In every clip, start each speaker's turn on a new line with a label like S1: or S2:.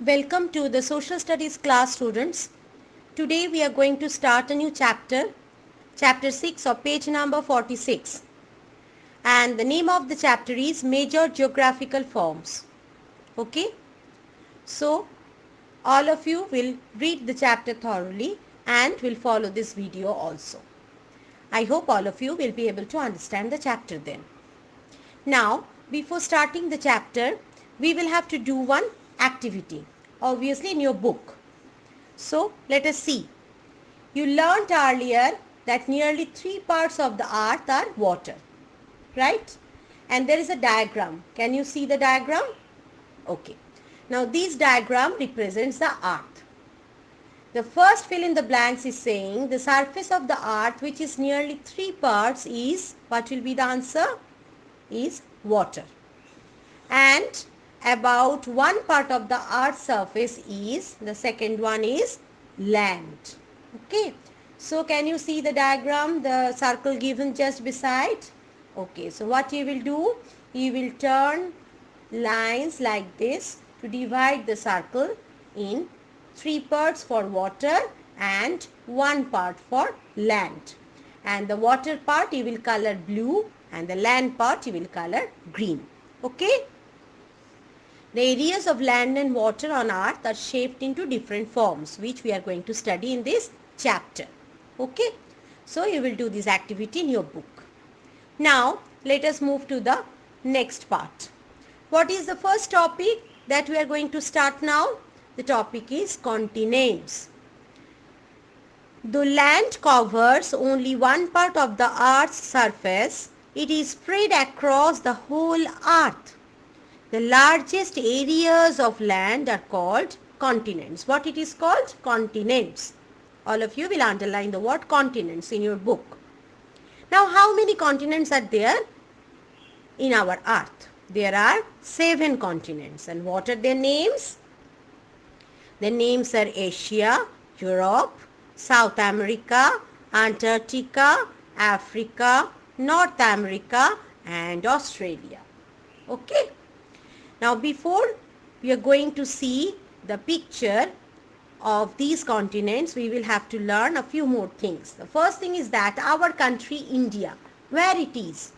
S1: Welcome to the Social Studies class, students. Today we are going to start a new chapter, chapter 6 of page number 46. And the name of the chapter is Major Geographical Forms. Okay? So, all of you will read the chapter thoroughly and will follow this video also. I hope all of you will be able to understand the chapter then. Now, before starting the chapter, we will have to do one activity, obviously in your book. So, let us see. You learnt earlier that nearly 3 parts of the earth are water, right? And there is a diagram. Can you see the diagram? Okay. Now, this diagram represents the earth. The first fill in the blanks is saying the surface of the earth, which is nearly 3 parts, is, what will be the answer? Is water. And about 1 part of the earth's surface is, the second one is land. Okay. So can you see the diagram, the circle given just beside? Okay. So what you will do? You will turn lines like this to divide the circle in 3 parts for water and 1 part for land. And the water part you will color blue and the land part you will color green. Okay. The areas of land and water on earth are shaped into different forms, which we are going to study in this chapter. Okay. So you will do this activity in your book. Now let us move to the next part. What is the first topic that we are going to start now? The topic is continents. Though land covers only 1 part of the earth's surface, it is spread across the whole earth. The largest areas of land are called continents. What it is called? Continents. All of you will underline the word continents in your book. Now, how many continents are there in our earth? There are 7 continents. And what are their names? The names are Asia, Europe, South America, Antarctica, Africa, North America, and Australia. Okay. Now, before we are going to see the picture of these continents, we will have to learn a few more things. The first thing is that our country, India, where it is?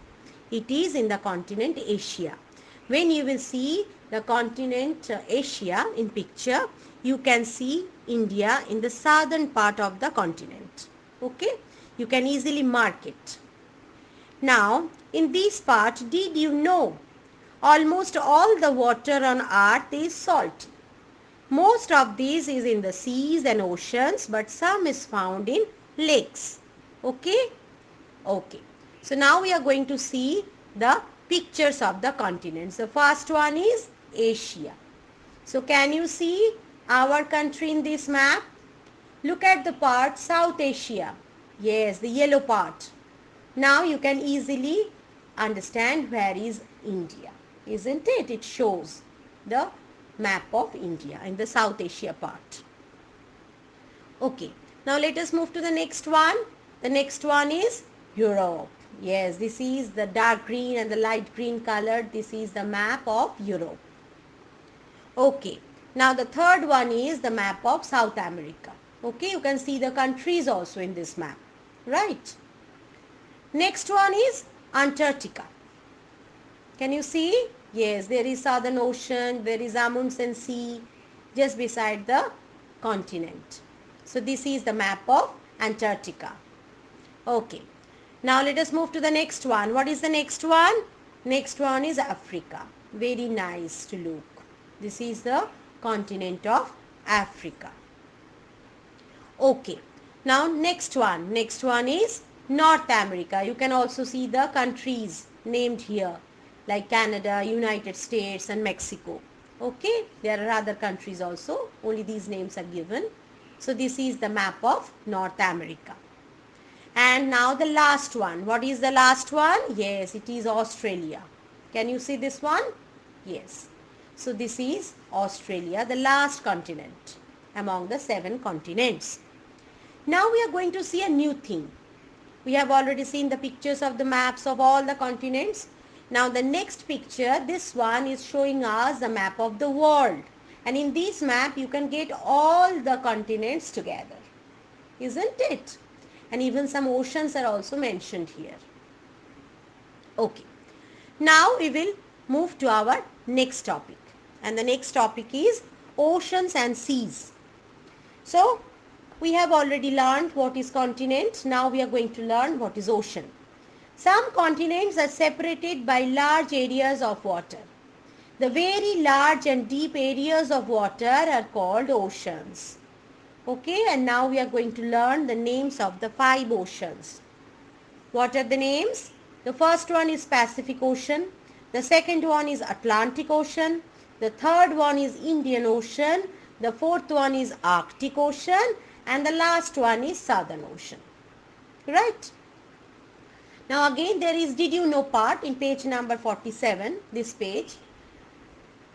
S1: It is in the continent Asia. When you will see the continent Asia in picture, you can see India in the southern part of the continent. Okay? You can easily mark it. Now, in this part, did you know? Almost all the water on earth is salty. Most of these is in the seas and oceans, but some is found in lakes. Okay? Okay. So now we are going to see the pictures of the continents. The first one is Asia. So can you see our country in this map? Look at the part South Asia. Yes, the yellow part. Now you can easily understand where is India. Isn't it? It shows the map of India in the South Asia part. Okay. Now let us move to the next one. The next one is Europe. Yes, this is the dark green and the light green colored. This is the map of Europe. Okay. Now the third one is the map of South America. Okay. You can see the countries also in this map. Right. Next one is Antarctica. Can you see? Yes, there is Southern Ocean, there is Amundsen Sea just beside the continent. So this is the map of Antarctica. Okay. Now let us move to the next one. What is the next one? Next one is Africa. Very nice to look. This is the continent of Africa. Okay. Now next one. Next one is North America. You can also see the countries named here, like Canada, United States and Mexico. Okay, there are other countries also, only these names are given. So this is the map of North America. And now the last one. What is the last one? Yes, it is Australia. Can you see this one? Yes. So this is Australia, the last continent among the 7 continents. Now we are going to see a new thing. We have already seen the pictures of the maps of all the continents. Now the next picture, this one is showing us the map of the world. And in this map, you can get all the continents together, isn't it? And even some oceans are also mentioned here. Okay. Now we will move to our next topic. And the next topic is oceans and seas. So, we have already learned what is continent. Now we are going to learn what is ocean. Some continents are separated by large areas of water. The very large and deep areas of water are called oceans. Okay, and now we are going to learn the names of the 5 oceans. What are the names? The first one is Pacific Ocean. The second one is Atlantic Ocean. The third one is Indian Ocean. The fourth one is Arctic Ocean. And the last one is Southern Ocean. Right? Now again there is did you know part in page number 47, this page.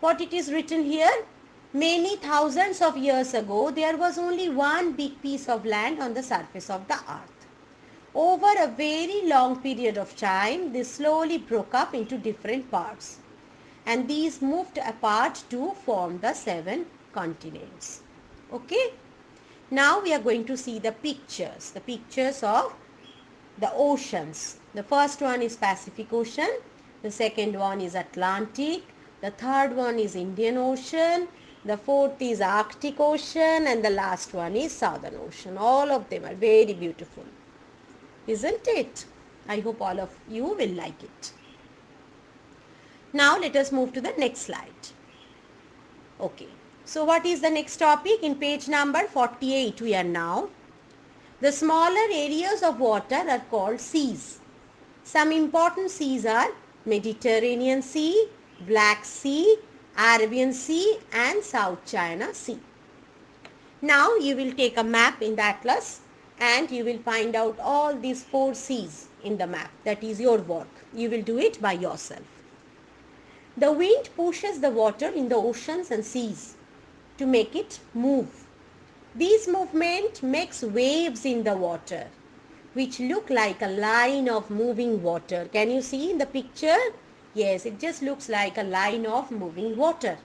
S1: What it is written here? Many thousands of years ago, there was only one big piece of land on the surface of the earth. Over a very long period of time, this slowly broke up into different parts. And these moved apart to form the 7 continents. Okay? Now we are going to see the pictures of the oceans. The first one is Pacific Ocean. The second one is Atlantic. The third one is Indian Ocean. The fourth is Arctic Ocean. And the last one is Southern Ocean. All of them are very beautiful. Isn't it? I hope all of you will like it. Now let us move to the next slide. Okay. So what is the next topic? In page number 48 we are now. The smaller areas of water are called seas. Some important seas are Mediterranean Sea, Black Sea, Arabian Sea and South China Sea. Now you will take a map in the atlas and you will find out all these 4 seas in the map. That is your work. You will do it by yourself. The wind pushes the water in the oceans and seas to make it move. This movement makes waves in the water, which look like a line of moving water. Can you see in the picture? Yes, it just looks like a line of moving water.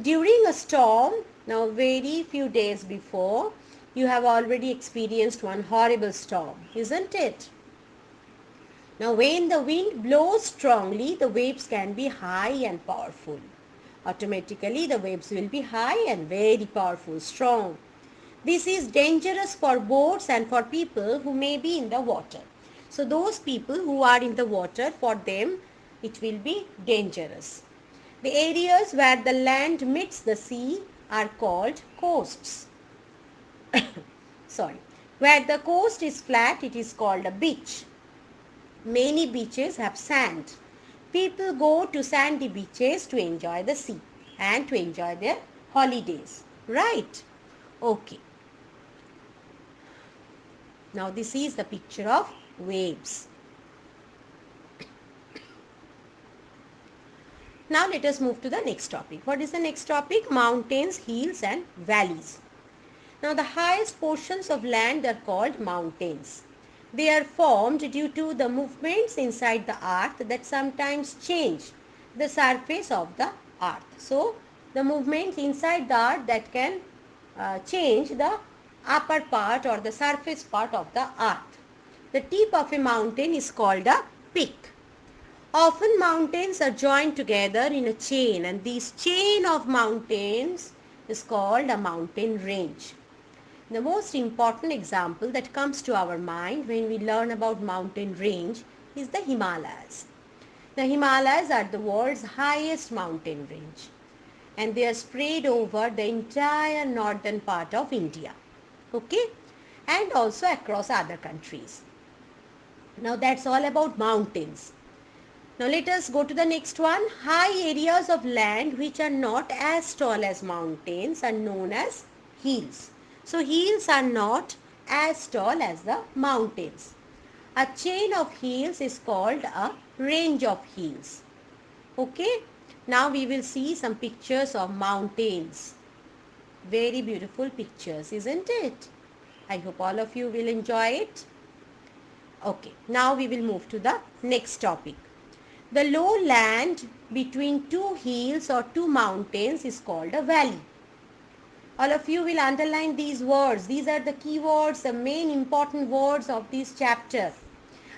S1: During a storm, now very few days before, you have already experienced one horrible storm, isn't it? Now when the wind blows strongly, the waves can be high and powerful. Automatically the waves will be high and very powerful, strong. This is dangerous for boats and for people who may be in the water. So those people who are in the water, for them it will be dangerous. The areas where the land meets the sea are called coasts. Sorry. Where the coast is flat, it is called a beach. Many beaches have sand. People go to sandy beaches to enjoy the sea and to enjoy their holidays. Right? Okay. Now this is the picture of waves. Now let us move to the next topic. What is the next topic? Mountains, hills and valleys. Now the highest portions of land are called mountains. They are formed due to the movements inside the earth that sometimes change the surface of the earth. So the movements inside the earth that can change the upper part or the surface part of the earth. The tip of a mountain is called a peak. Often mountains are joined together in a chain, and this chain of mountains is called a mountain range. The most important example that comes to our mind when we learn about mountain range is the Himalayas. The Himalayas are the world's highest mountain range, and they are spread over the entire northern part of India. Okay, and also across other countries. Now that's all about mountains. Now let us go to the next one. High areas of land which are not as tall as mountains are known as hills. So hills are not as tall as the mountains. A chain of hills is called a range of hills. Okay, now we will see some pictures of mountains. Very beautiful pictures, isn't it? I hope all of you will enjoy it. Okay, now we will move to the next topic. The low land between two hills or two mountains is called a valley. All of you will underline these words. These are the key words, the main important words of this chapter.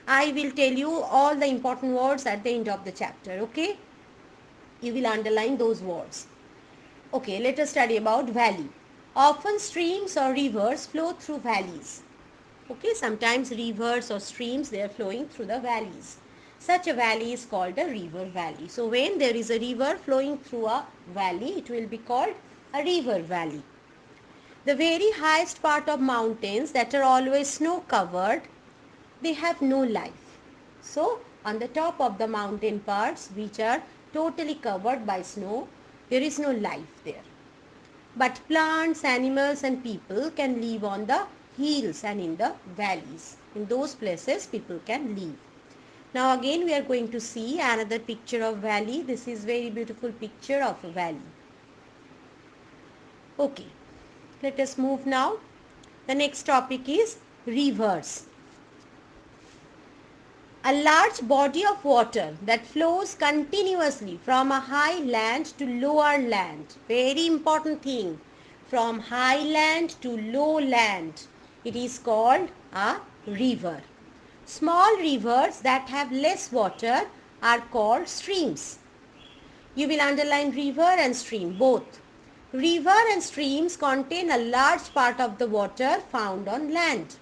S1: I will tell you all the important words at the end of the chapter, okay? You will underline those words. Okay, let us study about valley. Often streams or rivers flow through valleys. Okay, sometimes rivers or streams, they are flowing through the valleys. Such a valley is called a river valley. So when there is a river flowing through a valley, it will be called a river valley. The very highest part of mountains that are always snow covered, they have no life. So on the top of the mountain parts which are totally covered by snow, there is no life there. But plants, animals and people can live on the hills and in the valleys. In those places people can live. Now again we are going to see another picture of valley. This is very beautiful picture of a valley. Okay, let us move now. The next topic is rivers. A large body of water that flows continuously from a high land to lower land. Very important thing. From high land to low land. It is called a river. Small rivers that have less water are called streams. You will underline river and stream both. River and streams contain a large part of the water found on land.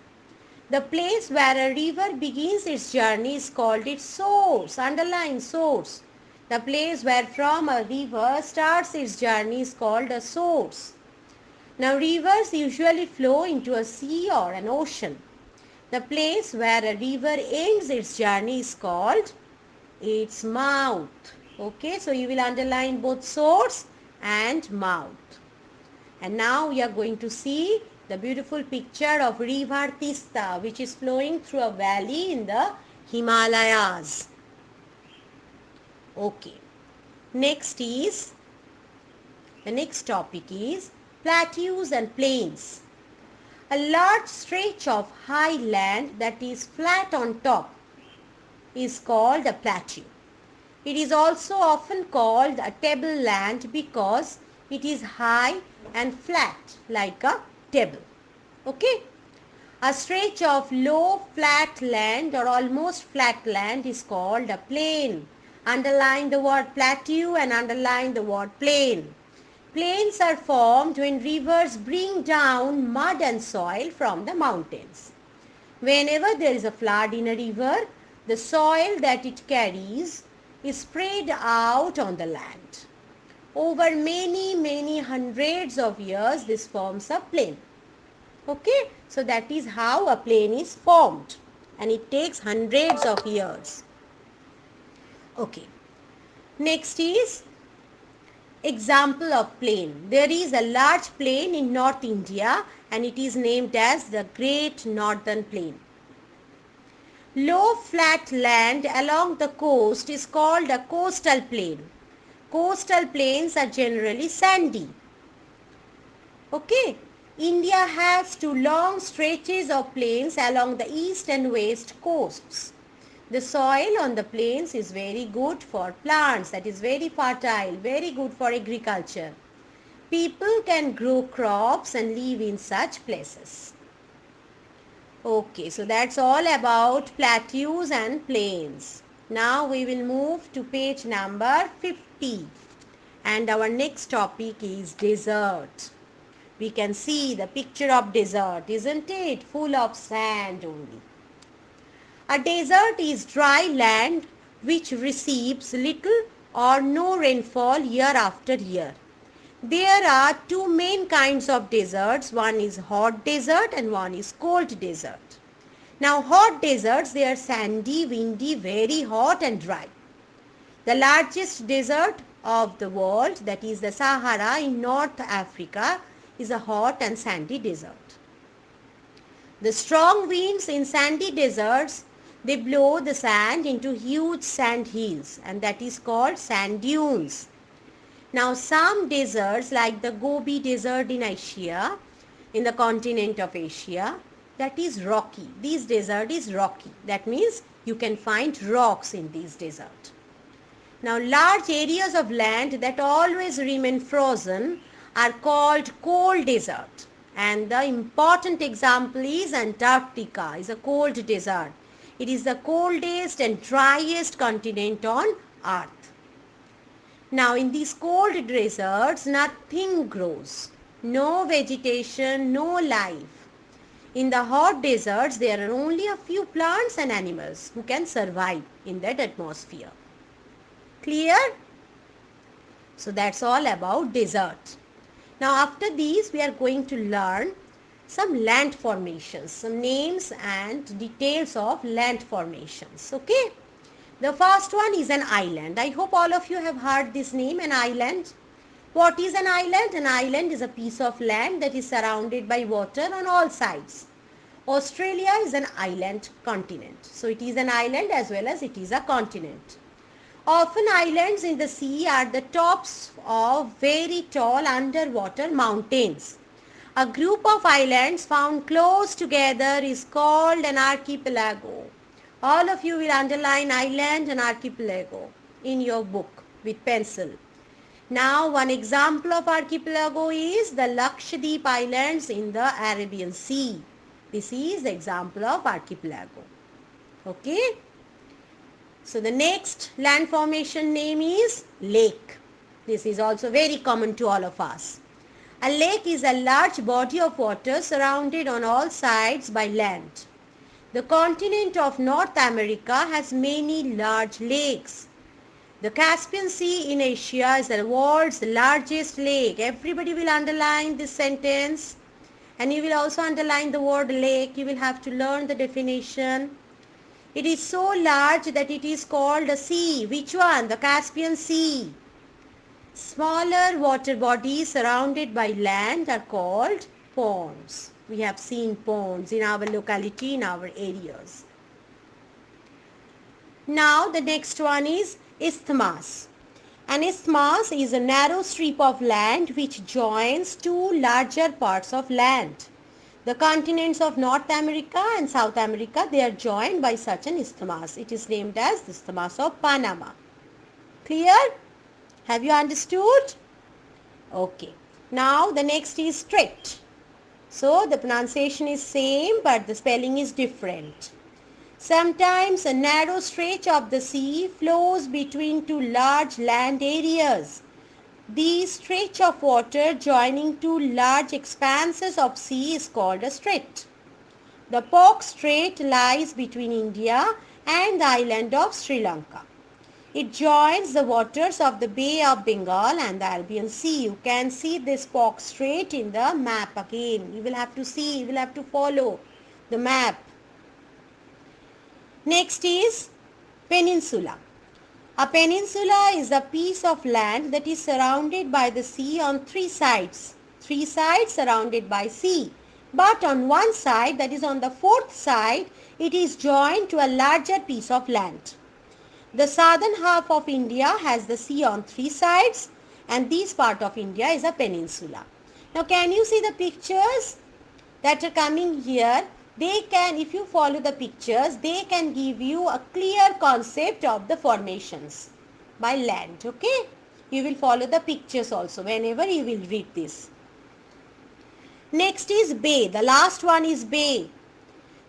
S1: The place where a river begins its journey is called its source. Underline source. The place where from a river starts its journey is called a source. Now rivers usually flow into a sea or an ocean. The place where a river ends its journey is called its mouth. Okay, so you will underline both source and mouth. And now we are going to see the beautiful picture of river Tista, which is flowing through a valley in the Himalayas. Okay. The next topic is plateaus and plains. A large stretch of high land that is flat on top is called a plateau. It is also often called a tableland because it is high and flat like a table. Okay. A stretch of low flat land or almost flat land is called a plain. Underline the word plateau and underline the word plain. Plains are formed when rivers bring down mud and soil from the mountains. Whenever there is a flood in a river, the soil that it carries is spread out on the land. Over many hundreds of years, this forms a plain. Okay, so that is how a plain is formed, and it takes hundreds of years. Okay, next is example of plain. There is a large plain in North India and it is named as the Great Northern Plain. Low flat land along the coast is called a coastal plain. Coastal plains are generally sandy. Okay, India has two long stretches of plains along the east and west coasts. The soil on the plains is very good for plants, that is very fertile, very good for agriculture. People can grow crops and live in such places. Okay, so that's all about plateaus and plains. Now we will move to page number 50. And our next topic is desert. We can see the picture of desert, isn't it? Full of sand only. A desert is dry land which receives little or no rainfall year after year. There are two main kinds of deserts. One is hot desert and one is cold desert. Now hot deserts, they are sandy, windy, very hot and dry. The largest desert of the world, that is the Sahara in North Africa, is a hot and sandy desert. The strong winds in sandy deserts, they blow the sand into huge sand hills, and that is called sand dunes. Now some deserts like the Gobi desert in Asia, in the continent of Asia, that is rocky. This desert is rocky. That means you can find rocks in this desert. Now, large areas of land that always remain frozen are called cold desert. And the important example is Antarctica, is a cold desert. It is the coldest and driest continent on earth. Now, in these cold deserts, nothing grows. No vegetation, no life. In the hot deserts, there are only a few plants and animals who can survive in that atmosphere. Clear? So that's all about desert. Now after these we are going to learn some land formations, some names and details of land formations. Okay. The first one is an island. I hope all of you have heard this name, an island. What is an island? An island is a piece of land that is surrounded by water on all sides. Australia is an island continent. So it is an island as well as it is a continent. Often islands in the sea are the tops of very tall underwater mountains. A group of islands found close together is called an archipelago. All of you will underline island and archipelago in your book with pencil. Now one example of archipelago is the Lakshadweep Islands in the Arabian Sea. This is the example of archipelago. Okay. So the next land formation name is lake. This is also very common to all of us. A lake is a large body of water surrounded on all sides by land. The continent of North America has many large lakes. The Caspian Sea in Asia is the world's largest lake. Everybody will underline this sentence. And you will also underline the word lake. You will have to learn the definition. It is so large that it is called a sea. Which one? The Caspian Sea. Smaller water bodies surrounded by land are called ponds. We have seen ponds in our locality, in our areas. Now the next one is isthmus. An isthmus is a narrow strip of land which joins two larger parts of land. The continents of North America and South America, they are joined by such an isthmus. It is named as the Isthmus of Panama. Clear? Have you understood? Okay. Now the next is strait. So the pronunciation is same but the spelling is different. Sometimes a narrow stretch of the sea flows between two large land areas. These stretch of water joining two large expanses of sea is called a strait. The Palk Strait lies between India and the island of Sri Lanka. It joins the waters of the Bay of Bengal and the Arabian Sea. You can see this Palk Strait in the map again. You will have to see, you will have to follow the map. Next is peninsula. A peninsula is a piece of land that is surrounded by the sea on three sides. Three sides surrounded by sea. But on one side, that is on the fourth side, it is joined to a larger piece of land. The southern half of India has the sea on three sides and this part of India is a peninsula. Now can you see the pictures that are coming here? They can, if you follow the pictures, they can give you a clear concept of the formations by land. Okay? You will follow the pictures also whenever you will read this. Next is bay. The last one is bay.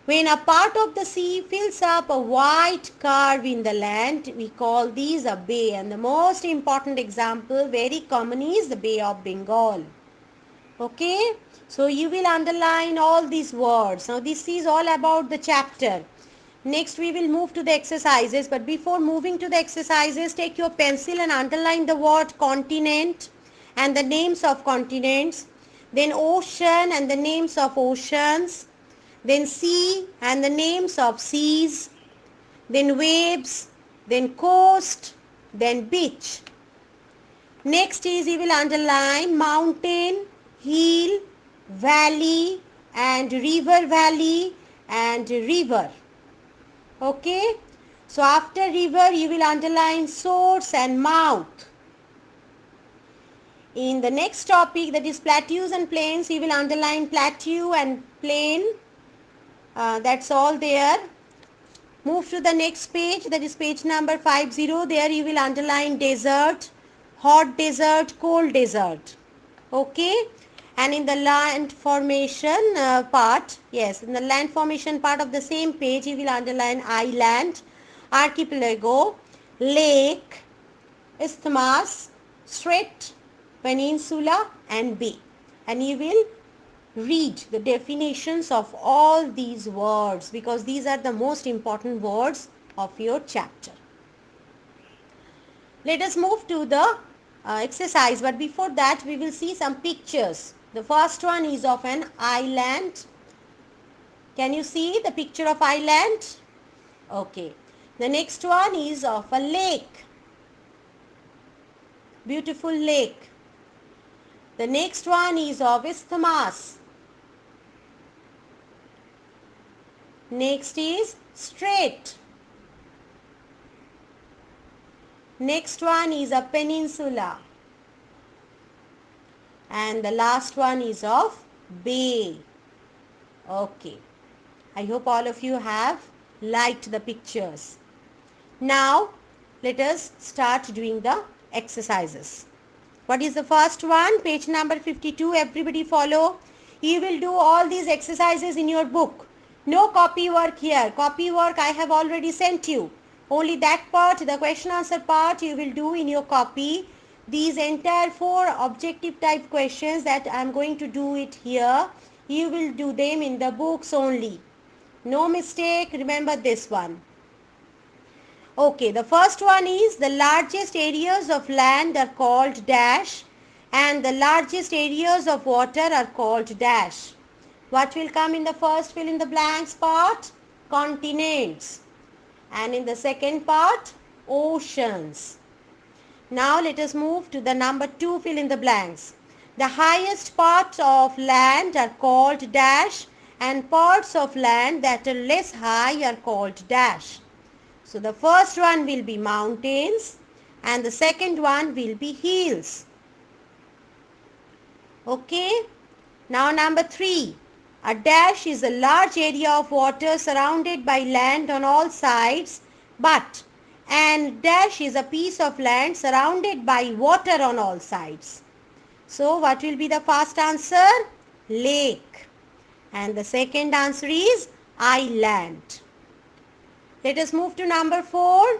S1: When a part of the sea fills up a white curve in the land, we call these a bay. And the most important example, very common, is the Bay of Bengal. Okay? So you will underline all these words. Now this is all about the chapter. Next we will move to the exercises. But before moving to the exercises, take your pencil and underline the word continent and the names of continents. Then ocean and the names of oceans. Then sea and the names of seas. Then waves. Then coast. Then beach. Next is you will underline mountain, hill, valley and river valley and river. Okay. So after river you will underline source and mouth. In the next topic, that is plateaus and plains, you will underline plateau and plain. That's all there. Move to the next page, that is page number 50. There you will underline desert, hot desert, cold desert. Okay. And in the land formation part, yes, in the land formation part of the same page, you will underline island, archipelago, lake, isthmus, strait, peninsula and bay. And you will read the definitions of all these words because these are the most important words of your chapter. Let us move to the exercise, but before that we will see some pictures. The first one is of an island. Can you see the picture of island? Okay. The next one is of a lake. Beautiful lake. The next one is of isthmus. Next is strait. Next one is a peninsula. And the last one is of bay. Okay. I hope all of you have liked the pictures. Now, let us start doing the exercises. What is the first one? Page number 52. Everybody follow. You will do all these exercises in your book. No copy work here. Copy work I have already sent you. Only that part, the question answer part, you will do in your copy. These entire 4 objective type questions that I am going to do it here, you will do them in the books only. No mistake, remember this one. Okay, the first one is the largest areas of land are called dash and the largest areas of water are called dash. What will come in the first fill in the blanks part? Continents. And in the second part, oceans. Now let us move to the number 2 fill in the blanks. The highest parts of land are called dash and parts of land that are less high are called dash. So the first one will be mountains and the second one will be hills. Okay. Now number 3. A dash is a large area of water surrounded by land on all sides, but an dash is a piece of land surrounded by water on all sides. So what will be the first answer? Lake. And the second answer is island. Let us move to number 4.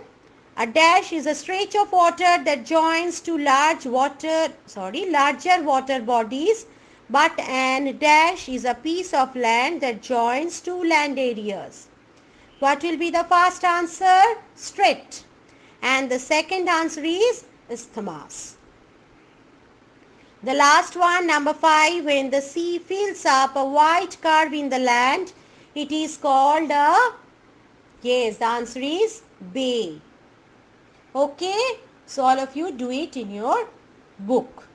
S1: A dash is a stretch of water that joins two larger water bodies, but an dash is a piece of land that joins two land areas. What will be the first answer? Strait. And the second answer is isthmus. The last one, number 5, when the sea fills up a white curve in the land, it is called a, yes, the answer is bay. Okay, so all of you do it in your book.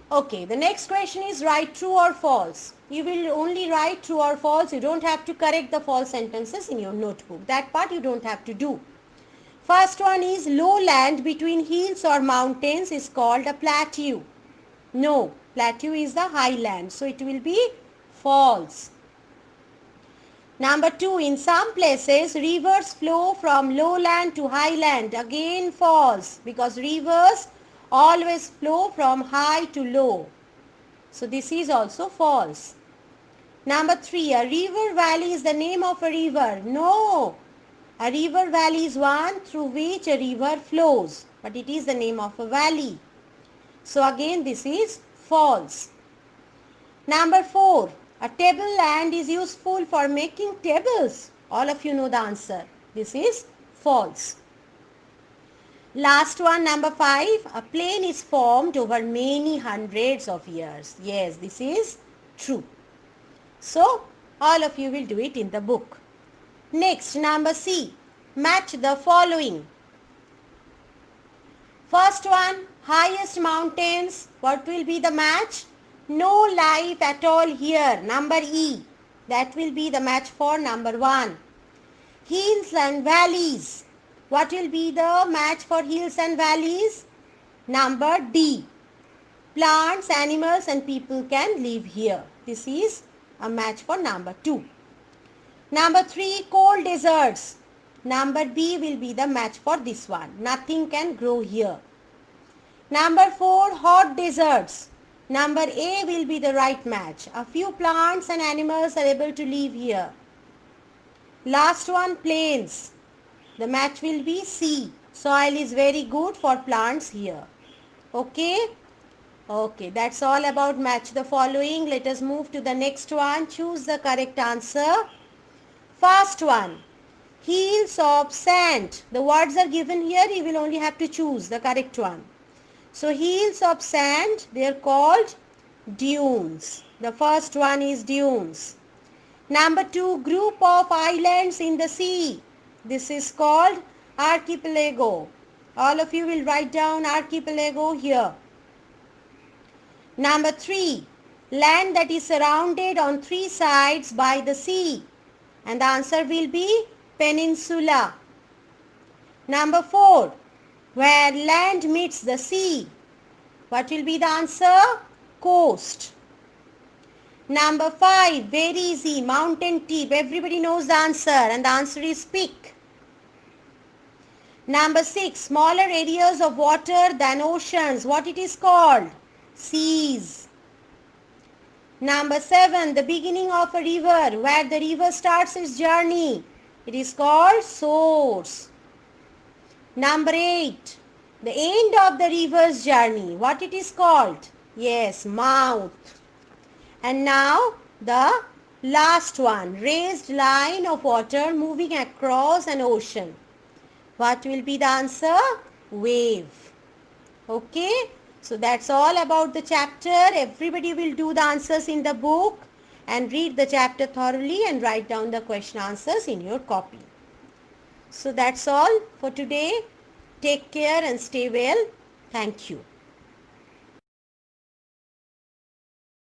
S1: Okay, the next question is write true or false. You will only write true or false. You don't have to correct the false sentences in your notebook. That part you don't have to do. First one is lowland between hills or mountains is called a plateau. No, plateau is the highland. So it will be false. Number 2, in some places rivers flow from lowland to highland. Again false, because rivers always flow from high to low. So this is also false. Number 3, a river valley is the name of a river. No, a river valley is one through which a river flows, but it is the name of a valley. So again this is false. Number 4, a tableland is useful for making tables. All of you know the answer. This is false. Last one, number 5, a plain is formed over many hundreds of years. Yes, this is true. So, all of you will do it in the book. Next, number C, match the following. First one, highest mountains. What will be the match? No life at all here. Number E. That will be the match for number 1. Hills and valleys. What will be the match for hills and valleys? Number D. Plants, animals and people can live here. This is a match for number 2. Number 3, cold deserts. Number B will be the match for this one. Nothing can grow here. Number 4, hot deserts. Number A will be the right match. A few plants and animals are able to live here. Last one, plains. The match will be C. Soil is very good for plants here. Okay? Okay, that's all about match the following. Let us move to the next one. Choose the correct answer. First one, hills of sand. The words are given here. You will only have to choose the correct one. So hills of sand, they are called dunes. The first one is dunes. Number 2, group of islands in the sea. This is called archipelago. All of you will write down archipelago here. Number 3, land that is surrounded on 3 sides by the sea. And the answer will be peninsula. Number 4, where land meets the sea. What will be the answer? Coast. Number 5, very easy, mountain tip. Everybody knows the answer and the answer is peak. Number 6, smaller areas of water than oceans. What it is called? Seas. Number 7, the beginning of a river, where the river starts its journey. It is called source. Number 8, the end of the river's journey. What it is called? Yes, mouth. And now the last one, raised line of water moving across an ocean. What will be the answer? Wave. Okay. So that's all about the chapter. Everybody will do the answers in the book and read the chapter thoroughly and write down the question answers in your copy. So that's all for today. Take care and stay well. Thank you.